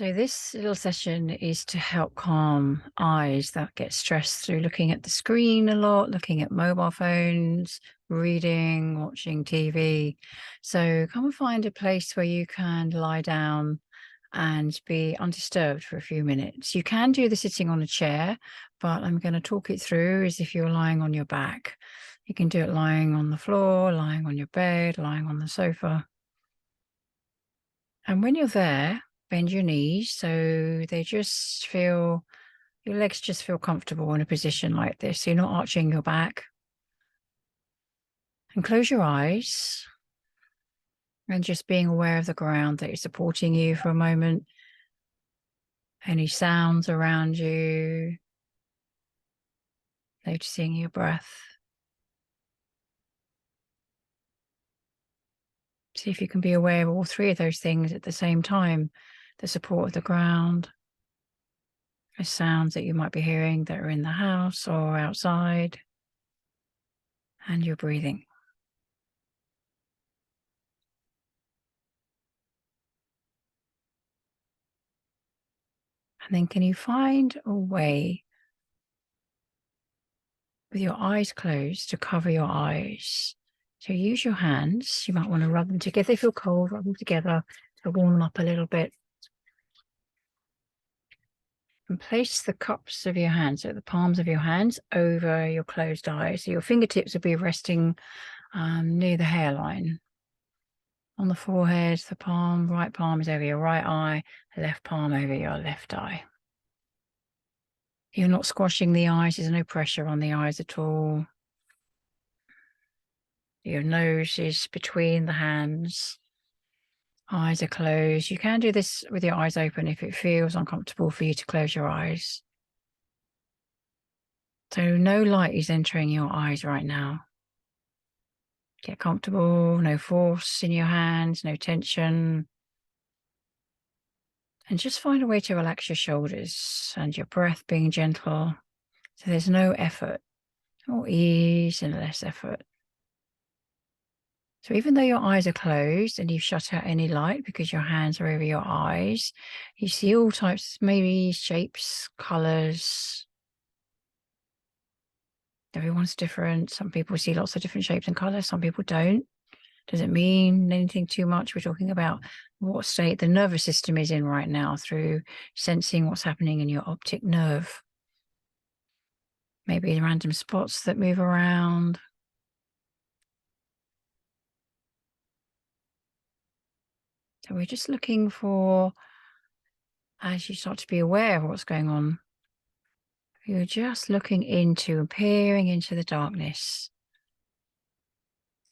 So this little session is to help calm eyes that get stressed through looking at the screen a lot, looking at mobile phones, reading, watching TV. So come and find a place where you can lie down and be undisturbed for a few minutes. You can do the sitting on a chair, but I'm going to talk it through as if you're lying on your back. You can do it lying on the floor, lying on your bed, lying on the sofa. And when you're there, bend your knees so they just feel, your legs just feel comfortable in a position like this. So you're not arching your back. And close your eyes and just being aware of the ground that is supporting you for a moment. Any sounds around you. Noticing your breath. See if you can be aware of all three of those things at the same time. The support of the ground, the sounds that you might be hearing that are in the house or outside, and your breathing. And then can you find a way with your eyes closed to cover your eyes? So use your hands. You might want to rub them together. If they feel cold, rub them together to warm them up a little bit. And place the cups of your hands, so the palms of your hands, over your closed eyes. So your fingertips will be resting near the hairline. On the forehead, the right palm is over your right eye, the left palm over your left eye. You're not squashing the eyes. There's no pressure on the eyes at all. Your nose is between the hands. Eyes are closed. You can do this with your eyes open if it feels uncomfortable for you to close your eyes. So no light is entering your eyes right now. Get comfortable, no force in your hands, no tension. And just find a way to relax your shoulders and your breath being gentle. So there's no effort, more ease and less effort. So even though your eyes are closed and you've shut out any light because your hands are over your eyes, you see all types, maybe shapes, colors. Everyone's different. Some people see lots of different shapes and colors. Some people don't. Does it mean anything too much? We're talking about what state the nervous system is in right now through sensing what's happening in your optic nerve. Maybe random spots that move around. So we're just looking for, as you start to be aware of what's going on, you're just looking into and peering into the darkness.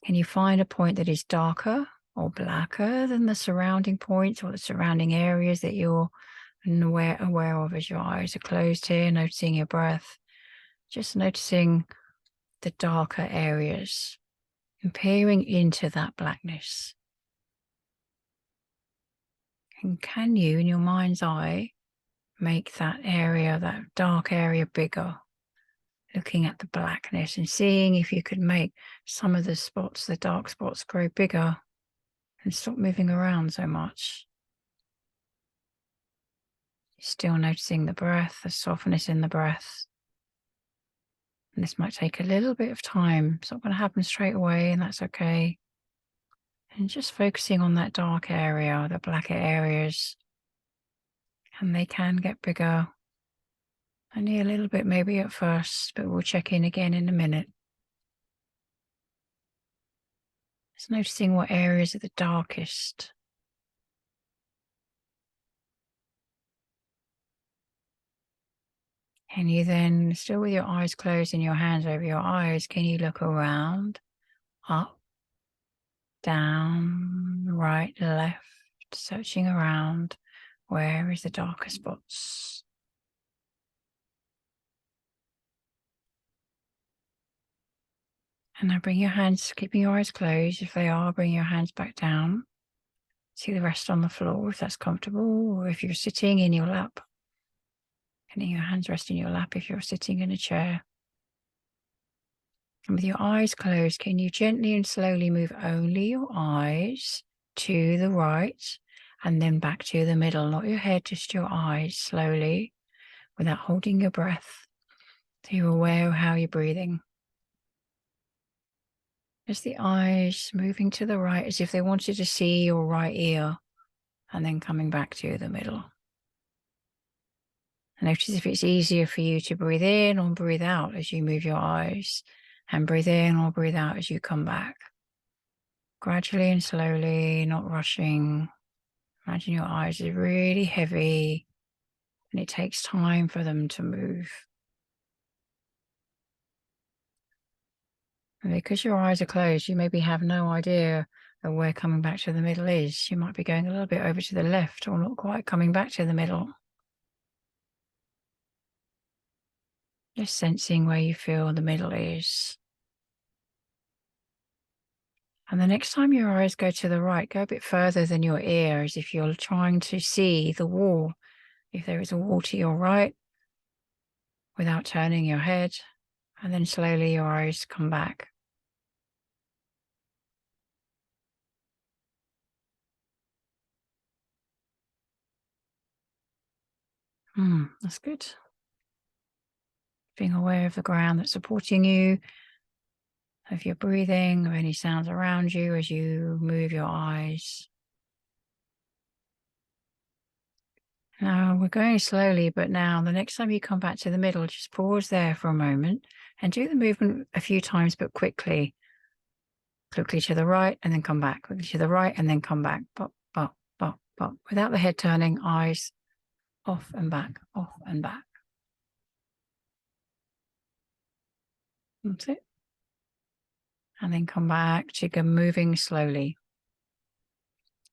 Can you find a point that is darker or blacker than the surrounding points or the surrounding areas that you're aware of as your eyes are closed here, noticing your breath, just noticing the darker areas and peering into that blackness. And can you, in your mind's eye, make that area, that dark area, bigger? Looking at the blackness and seeing if you could make some of the spots, the dark spots, grow bigger and stop moving around so much. Still noticing the breath, the softness in the breath. And this might take a little bit of time. It's not going to happen straight away, and that's okay. And just focusing on that dark area, the blacker areas. And they can get bigger. Only a little bit maybe at first, but we'll check in again in a minute. Just noticing what areas are the darkest. And you then, still with your eyes closed and your hands over your eyes, can you look around, up, down, right, left, searching around, where is the darker spots? And now bring your hands, keeping your eyes closed. If they are, bring your hands back down. See the rest on the floor if that's comfortable, or if you're sitting in your lap. Letting your hands rest in your lap if you're sitting in a chair. And with your eyes closed, can you gently and slowly move only your eyes to the right and then back to the middle. Not your head, just your eyes, slowly, without holding your breath. So you're aware of how you're breathing. Just the eyes moving to the right as if they wanted to see your right ear, and then coming back to the middle. Notice if it's easier for you to breathe in or breathe out as you move your eyes, and breathe in or breathe out as you come back. Gradually and slowly, not rushing. Imagine your eyes are really heavy and it takes time for them to move. And because your eyes are closed, you maybe have no idea of where coming back to the middle is. You might be going a little bit over to the left or not quite coming back to the middle. Just sensing where you feel the middle is. And the next time your eyes go to the right, go a bit further than your ear, as if you're trying to see the wall. If there is a wall to your right, without turning your head, and then slowly your eyes come back. That's good. Being aware of the ground that's supporting you, of your breathing, of any sounds around you as you move your eyes. Now we're going slowly, but now the next time you come back to the middle, just pause there for a moment and do the movement a few times, but quickly. Quickly to the right and then come back. Quickly to the right and then come back. Bop, bop, bop, bop. Without the head turning, eyes off and back, off and back. That's it. And then come back to go moving slowly.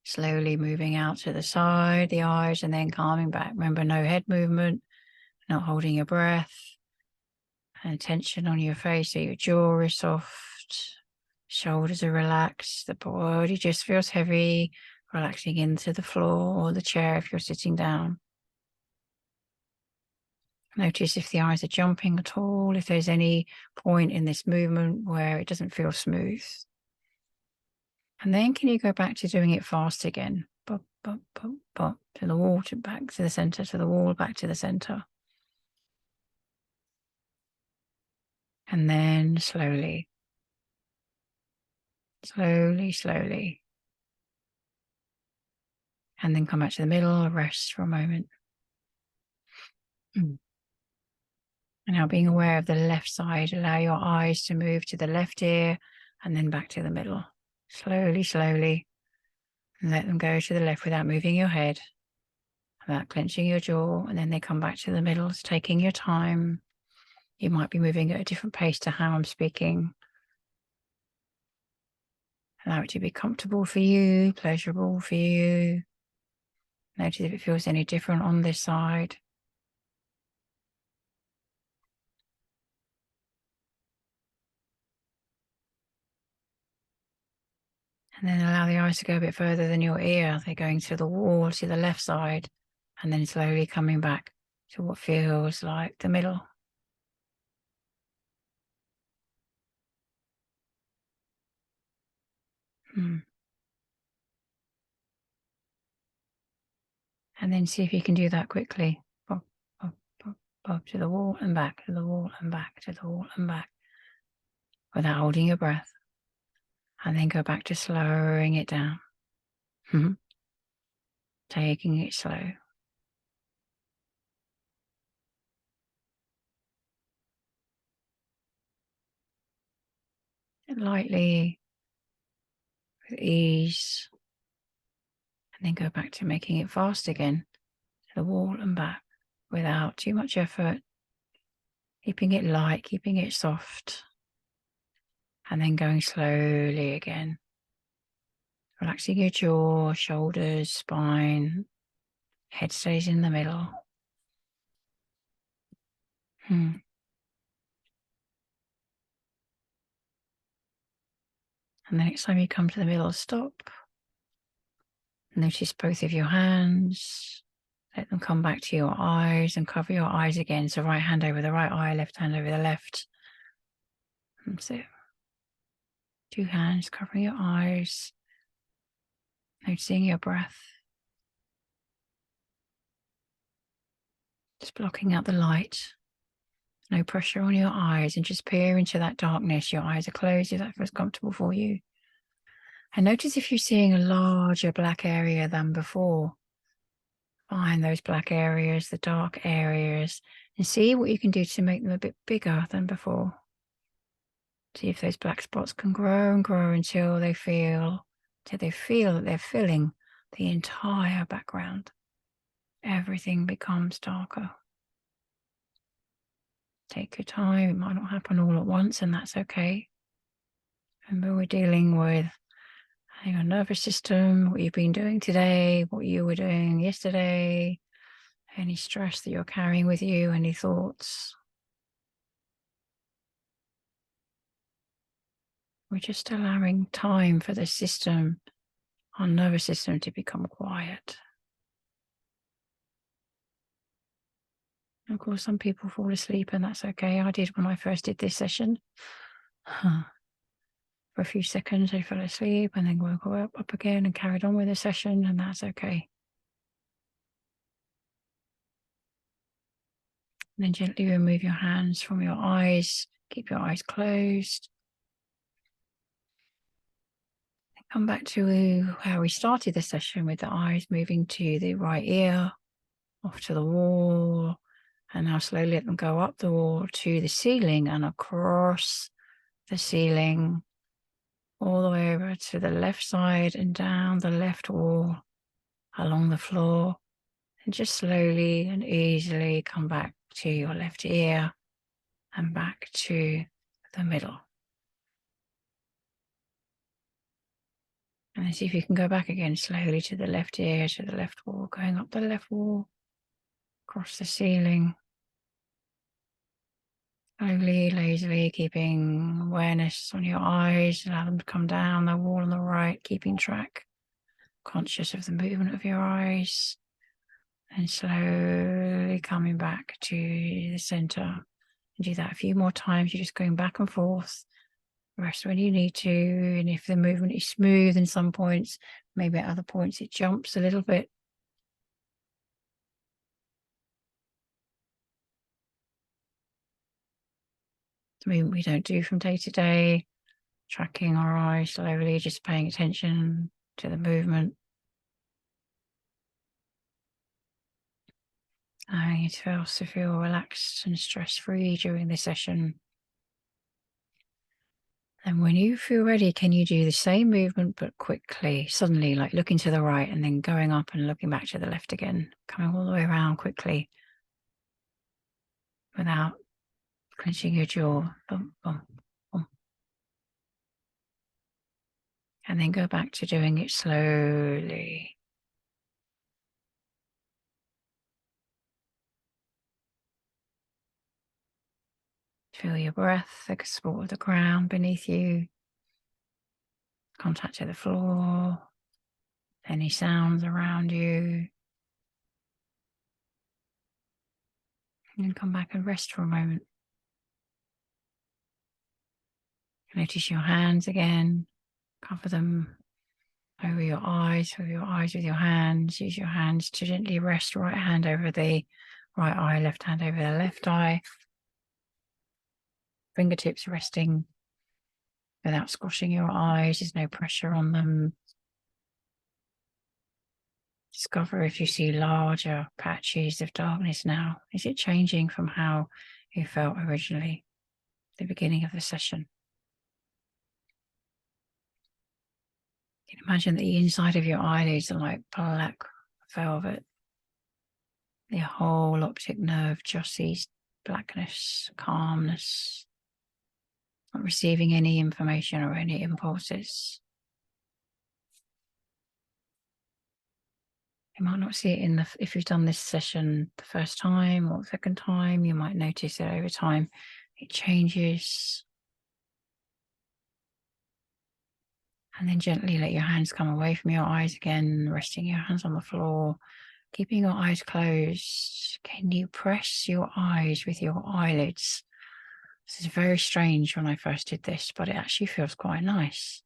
Slowly moving out to the side, the eyes, and then calming back. Remember, no head movement, not holding your breath, and tension on your face so your jaw is soft, shoulders are relaxed, the body just feels heavy, relaxing into the floor or the chair if you're sitting down. Notice if the eyes are jumping at all, if there's any point in this movement where it doesn't feel smooth. And then can you go back to doing it fast again? Bop, bop, bop, bop, to the wall, to back to the center, to the wall, back to the center. And then slowly, slowly, slowly. And then come back to the middle, rest for a moment. And now being aware of the left side, allow your eyes to move to the left ear and then back to the middle. Slowly, slowly. And let them go to the left without moving your head, without clenching your jaw. And then they come back to the middle, it's taking your time. You might be moving at a different pace to how I'm speaking. Allow it to be comfortable for you, pleasurable for you. Notice if it feels any different on this side. And then allow the eyes to go a bit further than your ear. They're going to the wall, to the left side, and then slowly coming back to what feels like the middle. And then see if you can do that quickly. Pop, pop, pop, pop, to the wall and back, to the wall and back, to the wall and back, without holding your breath. And then go back to slowing it down. Taking it slow. Lightly, with ease. And then go back to making it fast again, to the wall and back, without too much effort. Keeping it light, keeping it soft. And then going slowly again. Relaxing your jaw, shoulders, spine. Head stays in the middle. And the next time you come to the middle, stop. Notice both of your hands. Let them come back to your eyes and cover your eyes again. So right hand over the right eye, left hand over the left. That's it. Two hands covering your eyes. Noticing your breath. Just blocking out the light. No pressure on your eyes, and just peer into that darkness. Your eyes are closed if that feels comfortable for you. And notice if you're seeing a larger black area than before. Find those black areas, the dark areas, and see what you can do to make them a bit bigger than before. See if those black spots can grow and grow until they feel that they're filling the entire background. Everything becomes darker. Take your time. It might not happen all at once, and that's okay. Remember, we're dealing with your nervous system, what you've been doing today, what you were doing yesterday, any stress that you're carrying with you, any thoughts. We're just allowing time for the system, our nervous system, to become quiet. Of course, some people fall asleep, and that's okay. I did when I first did this session. For a few seconds, I fell asleep and then woke up again and carried on with the session, and that's okay. And then gently remove your hands from your eyes. Keep your eyes closed. And come back to how we started the session, with the eyes moving to the right ear, off to the wall, and now slowly let them go up the wall to the ceiling and across the ceiling, all the way over to the left side and down the left wall, along the floor, and just slowly and easily come back to your left ear and back to the middle. And then see if you can go back again slowly to the left ear, to the left wall, going up the left wall, across the ceiling. Slowly, lazily, keeping awareness on your eyes. Allow them to come down the wall on the right, keeping track, conscious of the movement of your eyes. And slowly coming back to the center. And do that a few more times. You're just going back and forth. Rest when you need to. And if the movement is smooth in some points, maybe at other points it jumps a little bit. We don't do from day to day, tracking our eyes slowly, just paying attention to the movement. Allowing you to also feel relaxed and stress-free during the session. And when you feel ready, can you do the same movement but quickly, suddenly, like looking to the right and then going up and looking back to the left again, coming all the way around quickly without clenching your jaw. Boom, boom, boom. And then go back to doing it slowly. Feel your breath, the support of the ground beneath you, contact to the floor, any sounds around you. And then come back and rest for a moment. Notice your hands again. Cover them over your eyes with your hands. Use your hands to gently rest right hand over the right eye, left hand over the left eye. Fingertips resting without squashing your eyes. There's no pressure on them. Discover if you see larger patches of darkness now. Is it changing from how you felt originally at the beginning of the session? You can imagine that the inside of your eyelids are like black velvet. The whole optic nerve just sees blackness, calmness, not receiving any information or any impulses. You might not see it if you've done this session the first time or the second time. You might notice that over time it changes. And then gently let your hands come away from your eyes again, resting your hands on the floor, keeping your eyes closed. Can you press your eyes with your eyelids? This is very strange when I first did this, but it actually feels quite nice.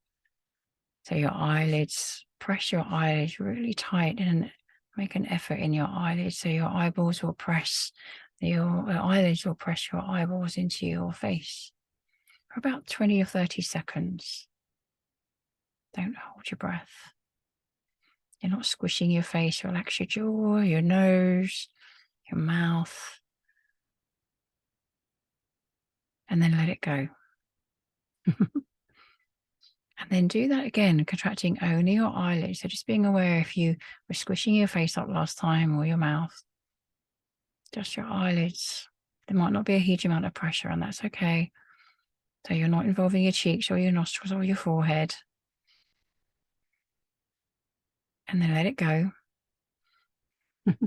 So your eyelids, press your eyelids really tight and Make an effort in your eyelids so your eyeballs will press, your eyelids will press your eyeballs into your face for about 20 or 30 seconds. Don't hold your breath. You're not squishing your face. Relax your jaw, your nose, your mouth, and then let it go. And then do that again, contracting only your eyelids. So just being aware if you were squishing your face up last time or your mouth, just your eyelids. There might not be a huge amount of pressure, and that's okay. So you're not involving your cheeks or your nostrils or your forehead. And then let it go. And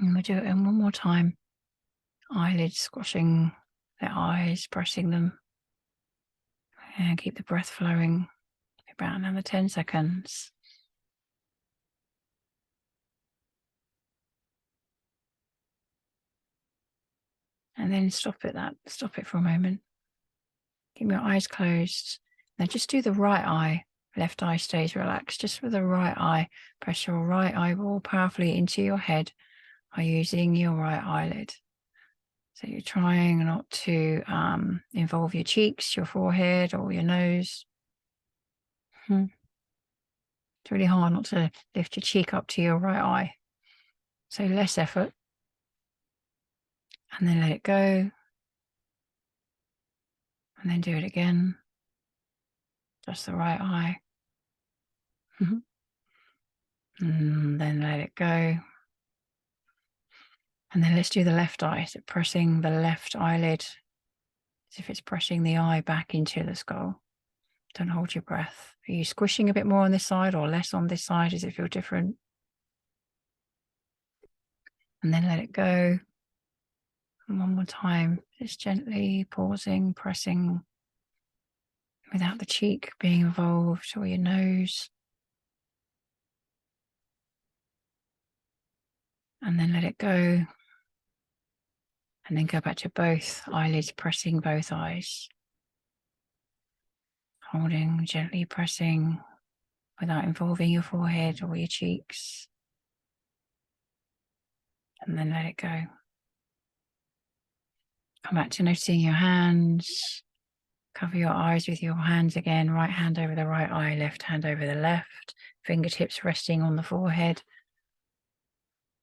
we'll do it one more time. Eyelids squashing the eyes, pressing them. And keep the breath flowing. About another 10 seconds. And then stop it for a moment. Keep your eyes closed. Now just do the right eye. Left eye stays relaxed. Just with the right eye, press your right eyeball powerfully into your head by using your right eyelid. So you're trying not to involve your cheeks, your forehead, or your nose. It's really hard not to lift your cheek up to your right eye. So less effort. And then let it go. And then do it again. Just the right eye. And then let it go. And then let's do the left eye. So pressing the left eyelid as if it's pressing the eye back into the skull. Don't hold your breath. Are you squishing a bit more on this side or less on this side? Does it feel different? And then let it go. And one more time, just gently pausing, pressing without the cheek being involved or your nose. And then let it go. And then go back to both eyelids, pressing both eyes. Holding, gently pressing without involving your forehead or your cheeks. And then let it go. Come back to noticing your hands. Cover your eyes with your hands again. Right hand over the right eye, left hand over the left. Fingertips resting on the forehead.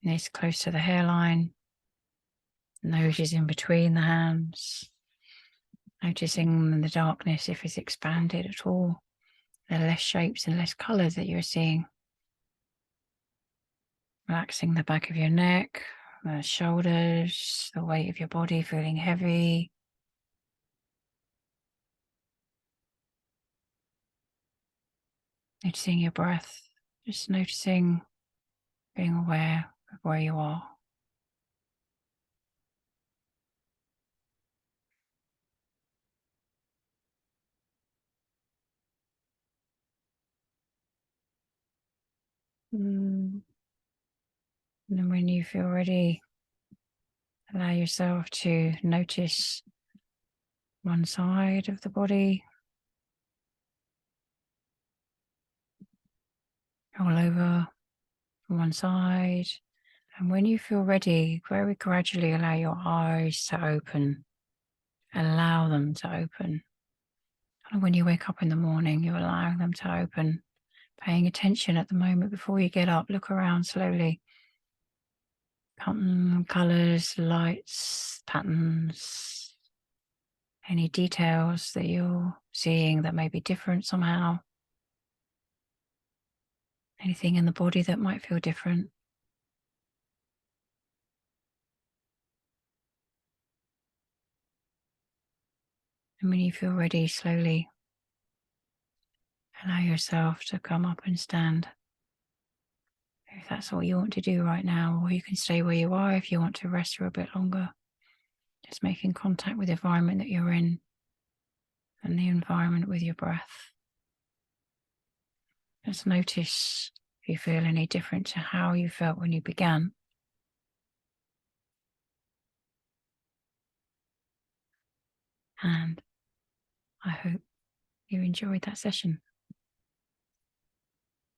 Knees close to the hairline. Nose is in between the hands. Noticing the darkness if it's expanded at all. The less shapes and less colours that you're seeing. Relaxing the back of your neck, the shoulders, the weight of your body feeling heavy. Noticing your breath, just noticing, being aware of where you are. And then when you feel ready, allow yourself to notice one side of the body, all over from one side. And when you feel ready, very gradually allow your eyes to open. Allow them to open. And when you wake up in the morning, you're allowing them to open. Paying attention at the moment before you get up. Look around slowly. Colours, lights, patterns. Any details that you're seeing that may be different somehow. Anything in the body that might feel different. And when you feel ready, slowly allow yourself to come up and stand. If that's what you want to do right now, or you can stay where you are if you want to rest for a bit longer. Just making contact with the environment that you're in and the environment with your breath. Just notice if you feel any different to how you felt when you began. And I hope you enjoyed that session.